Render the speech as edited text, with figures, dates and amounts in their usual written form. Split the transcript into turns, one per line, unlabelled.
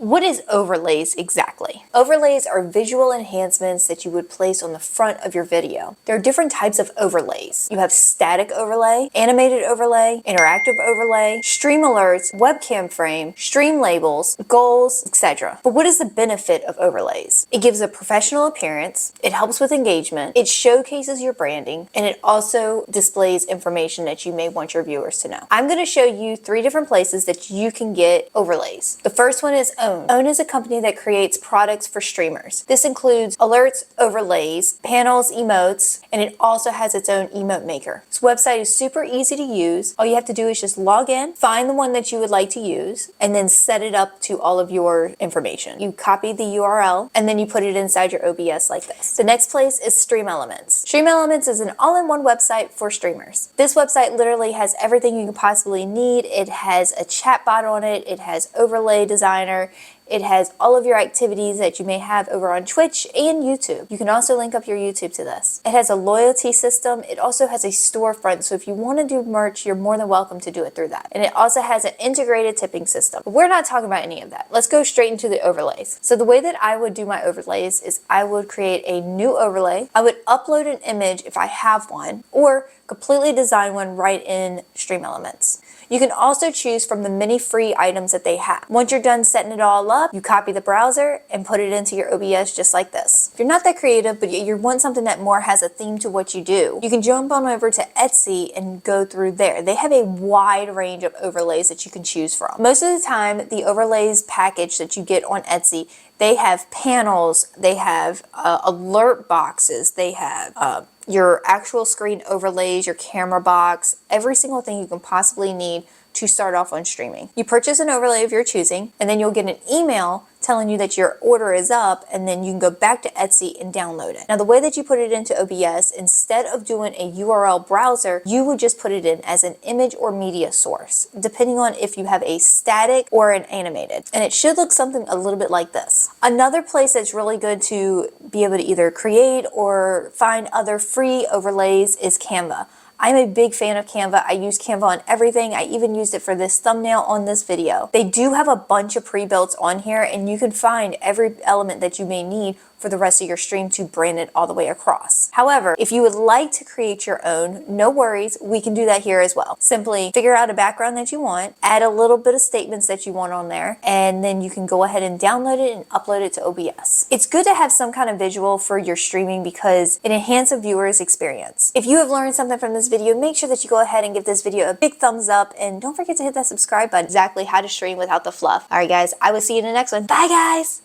What is overlays exactly? Overlays are visual enhancements that you would place on the front of your video. There are different types of overlays. You have static overlay, animated overlay, interactive overlay, stream alerts, webcam frame, stream labels, goals, etc. But what is the benefit of overlays? It gives a professional appearance, it helps with engagement, it showcases your branding, and it also displays information that you may want your viewers to know. I'm going to show you 3 different places that you can get overlays. The first one is Own. Own is a company that creates products for streamers. This includes alerts, overlays, panels, emotes, and it also has its own emote maker. This website is super easy to use. All you have to do is just log in, find the one that you would like to use, and then set it up to all of your information. You copy the URL, and then you put it inside your OBS like this. The next place is StreamElements. StreamElements is an all-in-one website for streamers. This website literally has everything you can possibly need. It has a chatbot on it. It has overlay designer. It has all of your activities that you may have over on Twitch and YouTube. You can also link up your YouTube to this. It has a loyalty system. It also has a storefront. So if you want to do merch, you're more than welcome to do it through that. And it also has an integrated tipping system. But we're not talking about any of that. Let's go straight into the overlays. So the way that I would do my overlays is I would create a new overlay. I would upload an image if I have one, or completely design one right in StreamElements. You can also choose from the many free items that they have. Once you're done setting it all up, you copy the browser and put it into your OBS just like this. If you're not that creative, but you want something that more has a theme to what you do, you can jump on over to Etsy and go through there. They have a wide range of overlays that you can choose from. Most of the time, the overlays package that you get on Etsy, they have panels, they have alert boxes, they have your actual screen overlays, your camera box, every single thing you can possibly need to start off on streaming. You purchase an overlay of your choosing, and then you'll get an email telling you that your order is up, and then you can go back to Etsy and download it. Now, the way that you put it into OBS, instead of doing a URL browser, you would just put it in as an image or media source, depending on if you have a static or an animated. And it should look something a little bit like this. Another place that's really good to be able to either create or find other free overlays is Canva. I'm a big fan of Canva. I use Canva on everything. I even used it for this thumbnail on this video. They do have a bunch of pre-builts on here, and you can find every element that you may need for the rest of your stream to brand it all the way across. However, if you would like to create your own, no worries, we can do that here as well. Simply figure out a background that you want, add a little bit of statements that you want on there, and then you can go ahead and download it and upload it to OBS. It's good to have some kind of visual for your streaming because it enhances a viewer's experience. If you have learned something from this video, make sure that you go ahead and give this video a big thumbs up, and don't forget to hit that subscribe button. Exactly how to stream without the fluff. All right, guys, I will see you in the next one. Bye, guys.